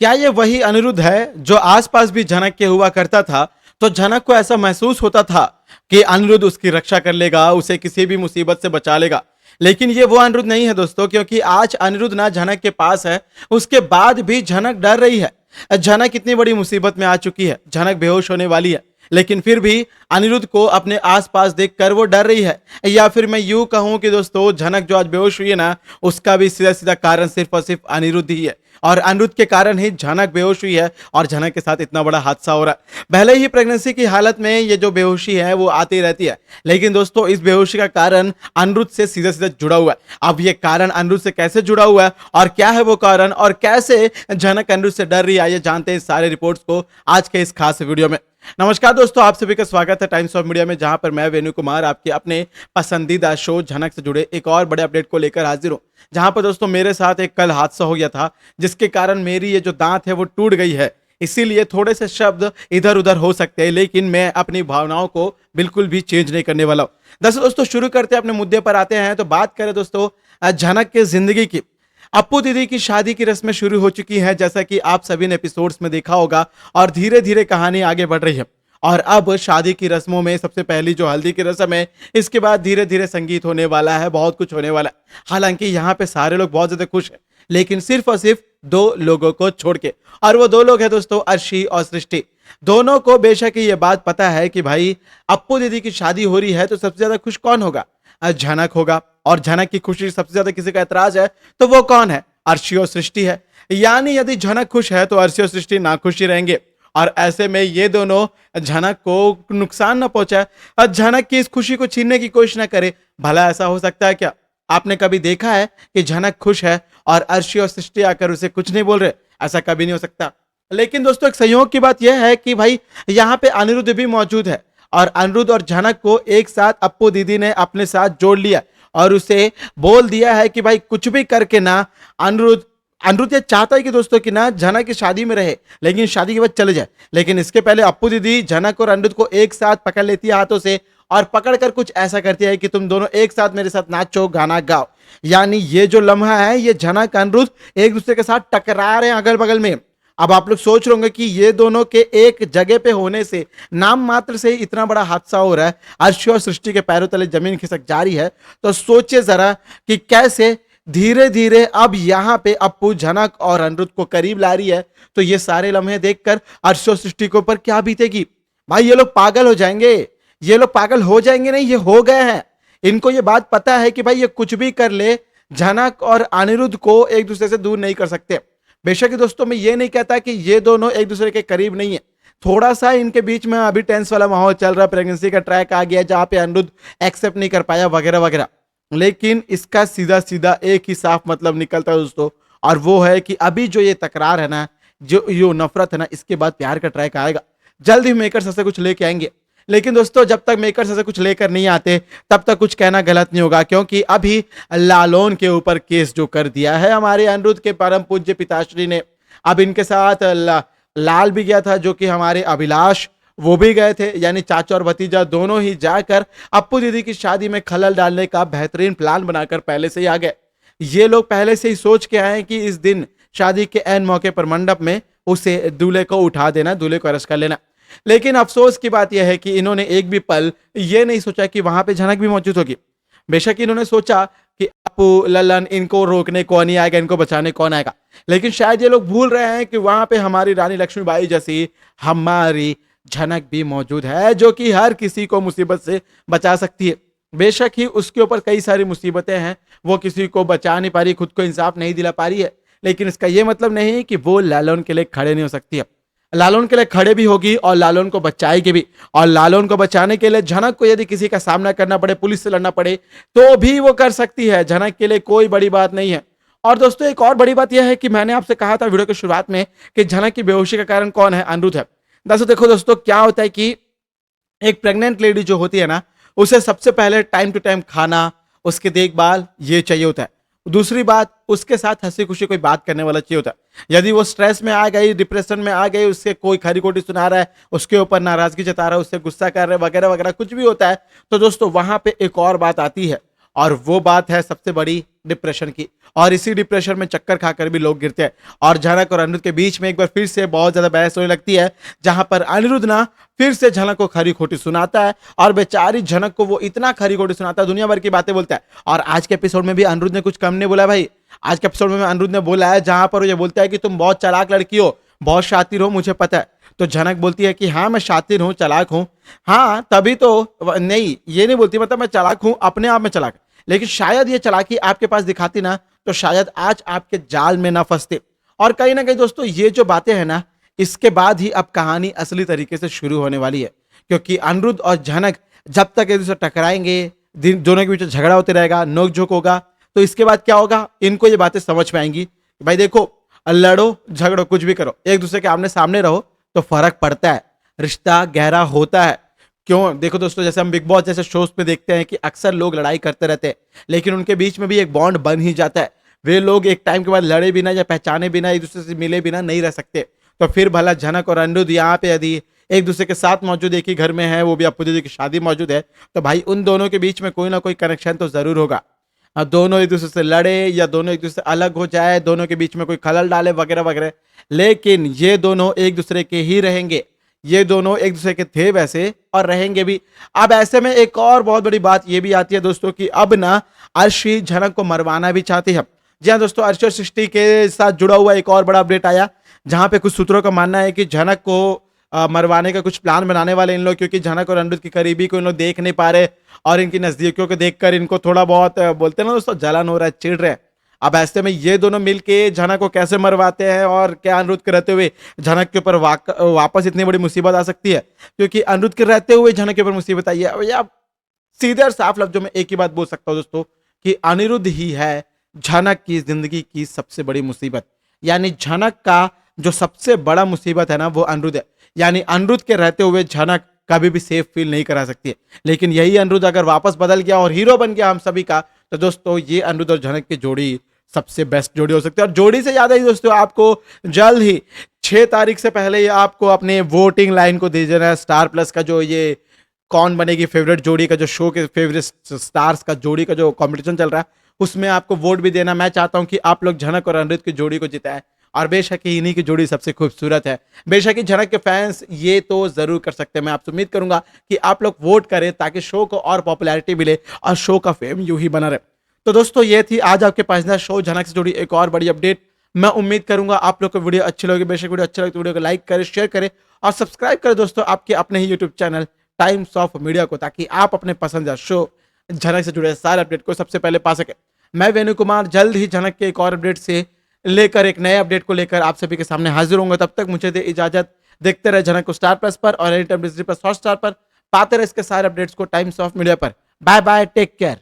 क्या ये वही अनिरुद्ध है जो आसपास भी झनक के हुआ करता था? तो झनक को ऐसा महसूस होता था कि अनिरुद्ध उसकी रक्षा कर लेगा, उसे किसी भी मुसीबत से बचा लेगा। लेकिन ये वो अनिरुद्ध नहीं है दोस्तों, क्योंकि आज अनिरुद्ध ना झनक के पास है, उसके बाद भी झनक डर रही है। झनक इतनी बड़ी मुसीबत में आ चुकी है, झनक बेहोश होने वाली है, लेकिन फिर भी अनिरुद्ध को अपने आसपास देखकर वो डर रही है। या फिर मैं यूं कहूं कि दोस्तों, झनक जो आज बेहोश हुई है ना, उसका भी सीधा सीधा कारण सिर्फ और सिर्फ अनिरुद्ध ही है, और अनिरुद्ध के कारण ही झनक बेहोश हुई है और झनक के साथ इतना बड़ा हादसा हो रहा है। भले ही प्रेगनेंसी की हालत में ये जो बेहोशी है वो आती रहती है, लेकिन दोस्तों इस बेहोशी का कारण अनिरुद्ध से सीधा सीधा जुड़ा हुआ है। अब ये कारण अनिरुद्ध से कैसे जुड़ा हुआ है और क्या है वो कारण, और कैसे झनक अनिरुद्ध से डर रही है, ये जानते हैं इस सारे रिपोर्ट्स को आज के इस खास वीडियो में। नमस्कार दोस्तों, आप सभी का स्वागत है टाइम्स ऑफ मीडिया में, जहां पर मैं वेणु कुमार आपके अपने पसंदीदा शो झनक से जुड़े एक और बड़े अपडेट को लेकर हाजिर हूं। जहां पर दोस्तों मेरे साथ एक कल हादसा हो गया था, जिसके कारण मेरी ये जो दांत है वो टूट गई है, इसीलिए थोड़े से शब्द इधर उधर हो सकते हैं, लेकिन मैं अपनी भावनाओं को बिल्कुल भी चेंज नहीं करने वाला हूं। दरअसल दोस्तों शुरू करते हैं, अपने मुद्दे पर आते हैं। तो बात करें दोस्तों झनक के जिंदगी की। अप्पू दीदी की शादी की रस्में शुरू हो चुकी हैं, जैसा कि आप सभी ने एपिसोड्स में देखा होगा, और धीरे धीरे कहानी आगे बढ़ रही है। और अब शादी की रस्मों में सबसे पहली जो हल्दी की रस्म है, इसके बाद धीरे धीरे संगीत होने वाला है, बहुत कुछ होने वाला है। हालांकि यहाँ पे सारे लोग बहुत ज्यादा खुश हैं, लेकिन सिर्फ और सिर्फ दो लोगों को छोड़ के, और वो दो लोग हैं दोस्तों, अर्शी और सृष्टि। दोनों को बेशक ये बात पता है कि भाई अप्पू दीदी की शादी हो रही है, तो सबसे ज्यादा खुश कौन होगा? झनक होगा। और झनक की खुशी सबसे ज्यादा किसी का ऐतराज है तो वो कौन है? अर्शी और सृष्टि है। यानी यदि झनक खुश है तो अर्शी और सृष्टि नाखुश ही रहेंगे, और ऐसे में ये दोनों झनक को नुकसान न पहुंचाए और झनक की इस खुशी को छीनने की कोशिश न करे। भला ऐसा हो सकता है क्या? आपने कभी देखा है कि झनक खुश है और अर्शी और सृष्टि आकर उसे कुछ नहीं बोल रहे? ऐसा कभी नहीं हो सकता। लेकिन दोस्तों एक संयोग की बात यह है कि भाई यहाँ पे अनिरुद्ध भी मौजूद है, और अनिरुद्ध और झनक को एक साथ अप्पू दीदी ने अपने साथ जोड़ लिया और उसे बोल दिया है कि भाई कुछ भी करके ना अनिरुद्ध ये चाहता है कि दोस्तों कि ना झनक की शादी में रहे, लेकिन शादी के बाद चले जाए। लेकिन इसके पहले अप्पू दीदी झनक और अनिरुद्ध को एक साथ पकड़ लेती है हाथों से, और पकड़कर कुछ ऐसा करती है कि तुम दोनों एक साथ मेरे साथ नाचो, गाना गाओ। यानी ये जो लम्हा है, ये झनक अनिरुद्ध एक दूसरे के साथ टकरा रहे हैं अगल बगल में। अब आप लोग सोच रहे होंगे कि ये दोनों के एक जगह पे होने से, नाम मात्र से इतना बड़ा हादसा हो रहा है, अर्शी और सृष्टि के पैरों तले जमीन खिसक जा रही है। तो सोचिए जरा कि कैसे धीरे धीरे अब यहाँ पे अप्पू झनक और अनिरुद्ध को करीब ला रही है। तो ये सारे लम्हे देखकर अर्शी और सृष्टि के ऊपर क्या बीतेगी? भाई ये लोग पागल हो जाएंगे। ये लोग पागल हो जाएंगे नहीं, ये हो गए हैं। इनको ये बात पता है कि भाई ये कुछ भी कर ले, झनक और अनिरुद्ध को एक दूसरे से दूर नहीं कर सकते। बेशक दोस्तों मैं ये नहीं कहता कि ये दोनों एक दूसरे के करीब नहीं है, थोड़ा सा इनके बीच में अभी टेंस वाला माहौल चल रहा है, प्रेगनेंसी का ट्रैक आ गया जहां पे अनिरुद्ध एक्सेप्ट नहीं कर पाया वगैरह वगैरह। लेकिन इसका सीधा सीधा एक ही साफ मतलब निकलता है दोस्तों, और वो है कि अभी जो ये तकरार है ना, जो ये नफरत है ना, इसके बाद प्यार का ट्रैक आएगा। जल्द ही मेकर्स ऐसे कुछ लेके आएंगे। लेकिन दोस्तों जब तक मेकर्स ऐसे कुछ लेकर नहीं आते, तब तक कुछ कहना गलत नहीं होगा, क्योंकि अभी लालोन के ऊपर केस जो कर दिया है हमारे अनिरुद्ध के परम पूज्य पिताश्री ने। अब इनके साथ लाल भी गया था, जो कि हमारे अभिलाष, वो भी गए थे, यानी चाचा और भतीजा दोनों ही जाकर अप्पू दीदी की शादी में खलल डालने का बेहतरीन प्लान बनाकर पहले से ही आ गए। ये लोग पहले से ही सोच के आए कि इस दिन शादी के ऐन मौके पर मंडप में उसे दूल्हे को उठा देना, दूल्हे को अरेस्ट कर लेना। लेकिन अफसोस की बात यह है कि इन्होंने एक भी पल ये नहीं सोचा कि वहां पे झनक भी मौजूद होगी। बेशक इन्होंने सोचा कि अप्पू, ललन, इनको रोकने कौन ही आएगा, इनको बचाने कौन आएगा, लेकिन शायद ये लोग भूल रहे हैं कि वहां पे हमारी रानी लक्ष्मीबाई जैसी हमारी झनक भी मौजूद है, जो कि हर किसी को मुसीबत से बचा सकती है। बेशक ही उसके ऊपर कई सारी मुसीबतें हैं, वो किसी को बचा नहीं पा रही, खुद को इंसाफ नहीं दिला पा रही है, लेकिन इसका यह मतलब नहीं कि वो लालन के लिए खड़े नहीं हो सकती है। लालन के लिए खड़े भी होगी और लालन को बचाएगी भी, और लालन को बचाने के लिए झनक को यदि किसी का सामना करना पड़े, पुलिस से लड़ना पड़े, तो भी वो कर सकती है। झनक के लिए कोई बड़ी बात नहीं है। और दोस्तों एक और बड़ी बात यह है कि मैंने आपसे कहा था वीडियो की शुरुआत में कि झनक की बेहोशी का कारण कौन है? अनिरुद्ध है। दरअसल देखो दोस्तों क्या होता है कि एक प्रेग्नेंट लेडी जो होती है ना, उसे सबसे पहले टाइम टू टाइम खाना, उसकी देखभाल ये चाहिए होता है। दूसरी बात, उसके साथ हंसी खुशी कोई बात करने वाला चाहिए होता है। यदि वो स्ट्रेस में आ गई, डिप्रेशन में आ गई, उससे कोई खरी खोटी सुना रहा है, उसके ऊपर नाराजगी जता रहा है, उससे गुस्सा कर रहे हैं वगैरह वगैरह कुछ भी होता है, तो दोस्तों वहां पे एक और बात आती है, और वो बात है सबसे बड़ी डिप्रेशन की। और इसी डिप्रेशन में चक्कर खाकर भी लोग गिरते हैं। और झनक और अनिरुद्ध के बीच में एक बार फिर से बहुत ज्यादा बहस होने लगती है, जहां पर अनिरुद्ध ना फिर से झनक को खरी खोटी सुनाता है, और बेचारी झनक को वो इतना खरी खोटी सुनाता है, दुनिया भर की बातें बोलता है। और आज के एपिसोड में भी अनिरुद्ध ने कुछ कम नहीं बोला भाई। आज के एपिसोड में अनिरुद्ध ने बोला है, जहां पर वो ये बोलता है कि तुम बहुत चालाक लड़की हो, बहुत शातिर हो, मुझे पता है। तो झनक बोलती है कि हाँ मैं शातिर हूँ, चालाक हूँ। हाँ तभी तो नहीं, ये नहीं बोलती, मतलब मैं चालाक हूँ अपने आप में चालाक, लेकिन शायद ये चालाकी आपके पास दिखाती ना तो शायद आज आपके जाल में ना फंसते। और कहीं ना कहीं दोस्तों ये जो बातें हैं ना, इसके बाद ही अब कहानी असली तरीके से शुरू होने वाली है। क्योंकि अनिरुद्ध और झनक जब तक एक दूसरे टकराएंगे, दोनों के बीच झगड़ा होते रहेगा, नोकझोंक होगा, तो इसके बाद क्या होगा, इनको ये बातें समझ में आएंगी कि भाई देखो, लड़ो झगड़ो कुछ भी करो, एक दूसरे के आमने सामने रहो तो फर्क पड़ता है, रिश्ता गहरा होता है। क्यों, देखो दोस्तों, जैसे हम बिग बॉस जैसे शोज पे देखते हैं कि अक्सर लोग लड़ाई करते रहते हैं, लेकिन उनके बीच में भी एक बॉन्ड बन ही जाता है। वे लोग एक टाइम के बाद लड़े बिना या पहचाने बिना, एक दूसरे से मिले बिना नहीं रह सकते। तो फिर भला झनक और अनिरुद्ध यहाँ पे यदि एक दूसरे के साथ मौजूद, एक ही घर में है, वो भी अप्पू दीदी की शादी मौजूद है, तो भाई उन दोनों के बीच में कोई ना कोई कनेक्शन तो जरूर होगा। दोनों एक दूसरे से लड़े या दोनों एक दूसरे से अलग हो जाए, दोनों के बीच में कोई खलल डाले वगैरह वगैरह, लेकिन ये दोनों एक दूसरे के ही रहेंगे। ये दोनों एक दूसरे के थे वैसे और रहेंगे भी। अब ऐसे में एक और बहुत बड़ी बात ये भी आती है दोस्तों कि अब ना अर्शी झनक को मरवाना भी चाहती है। जी हाँ दोस्तों, अर्शी और सृष्टि के साथ जुड़ा हुआ एक और बड़ा अपडेट आया, जहां पे कुछ सूत्रों का मानना है कि झनक को मरवाने का कुछ प्लान बनाने वाले इन लोग, क्योंकि झनक और अनिरुद्ध की करीबी को इन लोग देख नहीं पा रहे, और इनकी नजदीकियों को देखकर इनको थोड़ा बहुत बोलते हैं ना दोस्तों, जलन हो रहा है, चिढ़ रहे हैं। अब ऐसे में ये दोनों मिलके झनक को कैसे मरवाते हैं, और क्या अनिरुद्ध के रहते हुए झनक के ऊपर वापस इतनी बड़ी मुसीबत आ सकती है, क्योंकि अनिरुद्ध के रहते हुए झनक के ऊपर मुसीबत आई है। या सीधे और साफ लफ्जों में एक ही बात बोल सकता हूं दोस्तों कि अनिरुद्ध ही है झनक की जिंदगी की सबसे बड़ी मुसीबत। यानी झनक का जो सबसे बड़ा मुसीबत है ना, वो अनिरुद्ध है। यानी अनिरुद्ध के रहते हुए झनक कभी भी सेफ फील नहीं करा सकती है। लेकिन यही अनिरुद्ध अगर वापस बदल गया और हीरो बन गया हम सभी का, तो दोस्तों ये अनिरुद्ध और झनक की जोड़ी सबसे बेस्ट जोड़ी हो सकती है। और जोड़ी से ज्यादा ही दोस्तों आपको जल्द ही 6 तारीख से पहले ही आपको अपने वोटिंग लाइन को दे देना है। स्टार प्लस का जो ये कौन बनेगी फेवरेट जोड़ी का जो शो के फेवरेट स्टार्स का जोड़ी का जो कंपटीशन चल रहा है, उसमें आपको वोट भी देना। मैं चाहता हूं कि आप लोग झनक और अनिरुद्ध की जोड़ी को जिताएं, और बेशक ही इन्हीं की जोड़ी सबसे खूबसूरत है। बेशक ही झनक के फैंस ये तो जरूर कर सकते हैं। मैं आपसे उम्मीद करूंगा कि आप लोग वोट करें ताकि शो को और पॉपुलैरिटी मिले और शो का फेम यूं ही बना रहे। तो दोस्तों ये थी आज आपके पास ना शो झनक से जुड़ी एक और बड़ी अपडेट। मैं उम्मीद करूंगा आप लोग को वीडियो अच्छी लगी। बेशक वीडियो अच्छा लगे तो वीडियो को लाइक करें, शेयर करें और सब्सक्राइब करें दोस्तों आपके अपने ही YouTube channel Times of Media को, ताकि आप अपने पसंदीदा शो झनक से जुड़े सारे अपडेट को सबसे पहले पा सके। मैं वेणु कुमार जल्द ही झनक के एक और अपडेट से लेकर, एक नए अपडेट को लेकर आप सभी के सामने हाजिर होंगे। तब तक मुझे दे इजाजत। देखते रहे झनक को स्टार प्लस पर और any time Disney plus Hotstar पर। पाते रहे इसके सारे अपडेट्स को टाइम्स ऑफ मीडिया पर। Bye bye, take care.